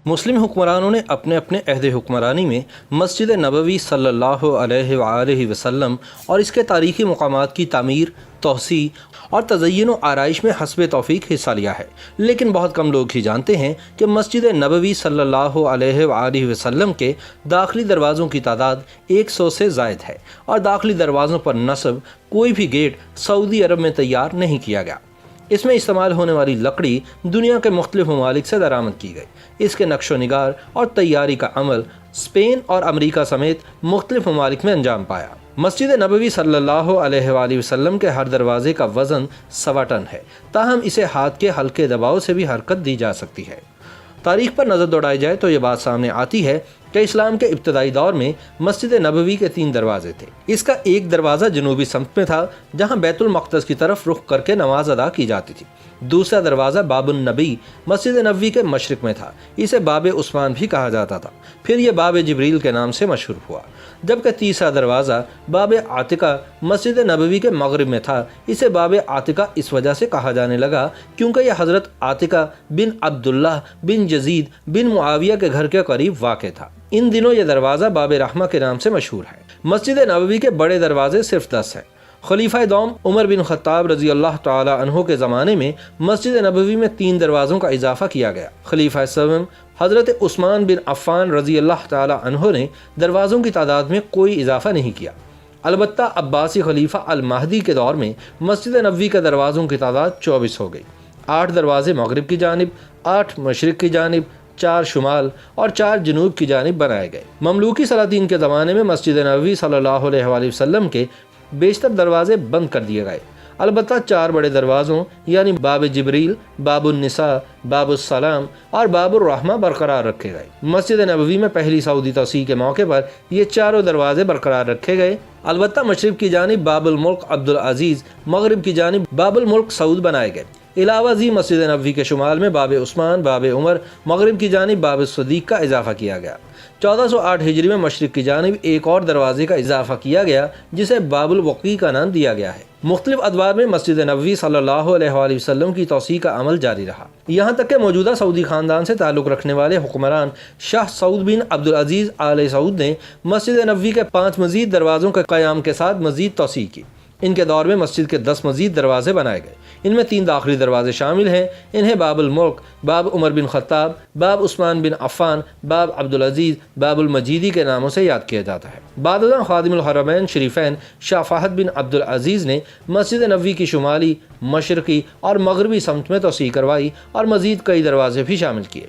مسلم حکمرانوں نے اپنے اپنے عہد حکمرانی میں مسجد نبوی صلی اللہ علیہ وآلہ وسلم اور اس کے تاریخی مقامات کی تعمیر، توسیع اور تزئین و آرائش میں حسب توفیق حصہ لیا ہے، لیکن بہت کم لوگ ہی جانتے ہیں کہ مسجد نبوی صلی اللہ علیہ وآلہ وسلم کے داخلی دروازوں کی تعداد 100 سے زائد ہے، اور داخلی دروازوں پر نصب کوئی بھی گیٹ سعودی عرب میں تیار نہیں کیا گیا۔ اس میں استعمال ہونے والی لکڑی دنیا کے مختلف ممالک سے درآمد کی گئی۔ اس کے نقش و نگار اور تیاری کا عمل اسپین اور امریکہ سمیت مختلف ممالک میں انجام پایا۔ مسجد نبوی صلی اللہ علیہ وآلہ وسلم کے ہر دروازے کا وزن 1.25 ٹن ہے، تاہم اسے ہاتھ کے ہلکے دباؤ سے بھی حرکت دی جا سکتی ہے۔ تاریخ پر نظر دوڑائی جائے تو یہ بات سامنے آتی ہے کہ اسلام کے ابتدائی دور میں مسجد نبوی کے 3 دروازے تھے۔ اس کا ایک دروازہ جنوبی سمت میں تھا، جہاں بیت المقدس کی طرف رخ کر کے نماز ادا کی جاتی تھی۔ دوسرا دروازہ باب النبی مسجد نبوی کے مشرق میں تھا، اسے باب عثمان بھی کہا جاتا تھا، پھر یہ باب جبریل کے نام سے مشہور ہوا۔ جبکہ تیسرا دروازہ باب عاتقہ مسجد نبوی کے مغرب میں تھا، اسے باب عاتقہ اس وجہ سے کہا جانے لگا کیونکہ یہ حضرت عاتقہ بن عبداللہ بن یزید بن معاویہ کے گھر کے قریب واقع تھا۔ ان دنوں یہ دروازہ باب رحمہ کے نام سے مشہور ہے۔ مسجد نبوی کے بڑے دروازے صرف 10 ہیں۔ خلیفہ دوم عمر بن خطاب رضی اللہ تعالی عنہ کے زمانے میں مسجد نبوی میں 3 دروازوں کا اضافہ کیا گیا۔ خلیفہ سوم حضرت عثمان بن عفان رضی اللہ تعالی عنہ نے دروازوں کی تعداد میں کوئی اضافہ نہیں کیا۔ البتہ عباسی خلیفہ المہدی کے دور میں مسجد نبوی کے دروازوں کی تعداد 24 ہو گئی۔ 8 دروازے مغرب کی جانب، 8 مشرق کی جانب، 4 شمال اور 4 جنوب کی جانب بنائے گئے۔ مملوکی سلاطین کے زمانے میں مسجد نبوی صلی اللہ علیہ وآلہ وسلم کے بیشتر دروازے بند کر دیے گئے، البتہ 4 بڑے دروازوں یعنی باب جبریل، باب النساء، باب السلام اور باب الرحمہ برقرار رکھے گئے۔ مسجد نبوی میں پہلی سعودی توسیع کے موقع پر یہ 4 دروازے برقرار رکھے گئے، البتہ مشرق کی جانب باب الملک عبدالعزیز، مغرب کی جانب باب الملک سعود بنائے گئے۔ علاوہ ازیں مسجد نبوی کے شمال میں باب عثمان، باب عمر، مغرب کی جانب باب الصدیق کا اضافہ کیا گیا۔ 1408 ہجری میں مشرق کی جانب ایک اور دروازے کا اضافہ کیا گیا جسے باب الوقی کا نام دیا گیا ہے۔ مختلف ادوار میں مسجد نبوی صلی اللہ علیہ وآلہ وسلم کی توسیع کا عمل جاری رہا، یہاں تک کہ موجودہ سعودی خاندان سے تعلق رکھنے والے حکمران شاہ سعود بن عبدالعزیز آل سعود نے مسجد نبوی کے 5 مزید دروازوں کے قیام کے ساتھ مزید توسیع کی۔ ان کے دور میں مسجد کے 10 مزید دروازے بنائے گئے، ان میں 3 داخلی دروازے شامل ہیں۔ انہیں باب الملک، باب عمر بن خطاب، باب عثمان بن عفان، باب عبدالعزیز، باب المجیدی کے ناموں سے یاد کیا جاتا ہے۔ بعد ازاں خادم الحرمین شریفین شاہ فہد بن عبدالعزیز نے مسجد نبوی کی شمالی، مشرقی اور مغربی سمت میں توسیع کروائی اور مزید کئی دروازے بھی شامل کیے۔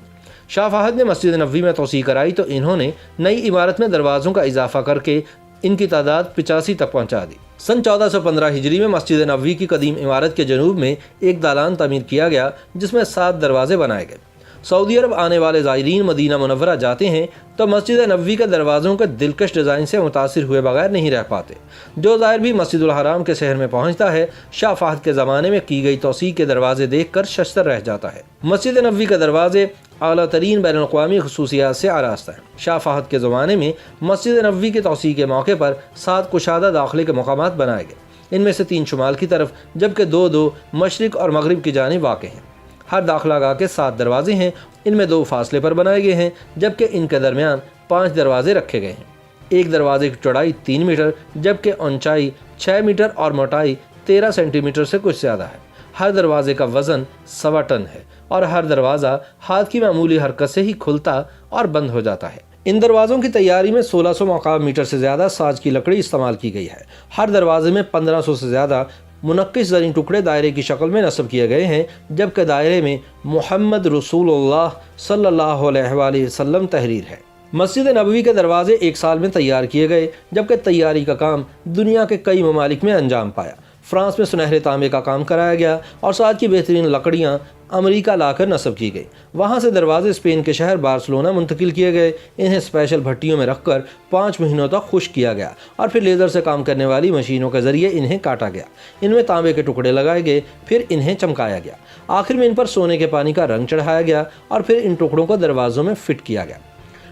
شاہ فہد نے مسجد نبوی میں توسیع کرائی تو انہوں نے نئی عمارت میں دروازوں کا اضافہ کر کے ان کی تعداد 85 تک پہنچا دی۔ سن 1415 ہجری میں مسجد نبوی کی قدیم عمارت کے جنوب میں ایک دالان تعمیر کیا گیا جس میں 7 دروازے بنائے گئے۔ سعودی عرب آنے والے زائرین مدینہ منورہ جاتے ہیں تو مسجد نبوی کے دروازوں کے دلکش ڈیزائن سے متاثر ہوئے بغیر نہیں رہ پاتے۔ جو زائر بھی مسجد الحرام کے شہر میں پہنچتا ہے، شاہ فہد کے زمانے میں کی گئی توسیع کے دروازے دیکھ کر ششدر رہ جاتا ہے۔ مسجد نبوی کے دروازے اعلیٰ ترین بین الاقوامی خصوصیات سے آراستہ ہیں۔ شاہ فہد کے زمانے میں مسجد نبوی کی توسیع کے موقع پر 7 کشادہ داخلے کے مقامات بنائے گئے، ان میں سے 3 شمال کی طرف جبکہ 2 مشرق اور مغرب کی جانب واقع ہیں۔ ہر داخلہ گاہ کے 7 دروازے ہیں، ان میں 2 فاصلے پر بنائے گئے ہیں جبکہ ان کے درمیان 5 دروازے رکھے گئے ہیں۔ ایک دروازے کی چوڑائی 3 میٹر جبکہ اونچائی 6 میٹر اور موٹائی 13 سینٹی میٹر سے کچھ زیادہ ہے۔ ہر دروازے کا وزن 1.25 ٹن ہے اور ہر دروازہ ہاتھ کی معمولی حرکت سے ہی کھلتا اور بند ہو جاتا ہے۔ ان دروازوں کی تیاری میں 1600 مکعب میٹر سے زیادہ ساج کی لکڑی استعمال کی گئی ہے۔ ہر دروازے میں 1500 سے زیادہ منقش زرعی ٹکڑے دائرے کی شکل میں نصب کیے گئے ہیں جبکہ دائرے میں محمد رسول اللہ صلی اللہ علیہ وآلہ وسلم تحریر ہے۔ مسجد نبوی کے دروازے 1 سال میں تیار کیے گئے جبکہ تیاری کا کام دنیا کے کئی ممالک میں انجام پایا۔ فرانس میں سنہرے تانبے کا کام کرایا گیا اور ساج کی بہترین لکڑیاں امریکہ لا کر نصب کی گئی۔ وہاں سے دروازے اسپین کے شہر بارسلونا منتقل کیے گئے، انہیں اسپیشل بھٹیوں میں رکھ کر 5 مہینوں تک خشک کیا گیا اور پھر لیزر سے کام کرنے والی مشینوں کے ذریعے انہیں کاٹا گیا۔ ان میں تانبے کے ٹکڑے لگائے گئے، پھر انہیں چمکایا گیا، آخر میں ان پر سونے کے پانی کا رنگ چڑھایا گیا اور پھر ان ٹکڑوں کو دروازوں میں فٹ کیا گیا۔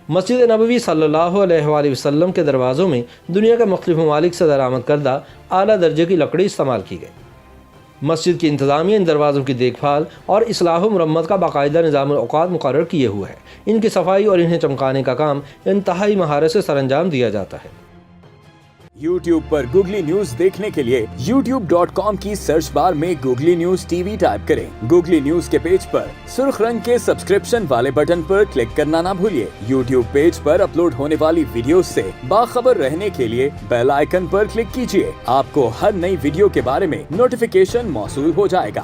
مسجد نبوی صلی اللہ علیہ وآلہ وسلم کے دروازوں میں دنیا کے مختلف ممالک سے درآمد کردہ اعلیٰ درجے کی لکڑی استعمال کی گئی۔ مسجد کی انتظامیہ ان دروازوں کی دیکھ بھال اور اصلاح و مرمت کا باقاعدہ نظام الاوقات مقرر کیے ہوئے ہے۔ ان کی صفائی اور انہیں چمکانے کا کام انتہائی مہارت سے سر انجام دیا جاتا ہے۔ YouTube پر گوگلی نیوز دیکھنے کے لیے youtube.com کی سرچ بار میں googly news T V type کریں۔ گوگلی نیوز کے پیج پر سرخ رنگ کے سبسکرپشن والے بٹن پر کلک کرنا نہ بھولیے۔ YouTube پیج پر اپلوڈ ہونے والی ویڈیوز سے باخبر رہنے کے لیے بیل آئیکن پر کلک کیجیے۔ آپ کو ہر نئی ویڈیو کے بارے میں نوٹیفیکیشن موصول ہو جائے گا۔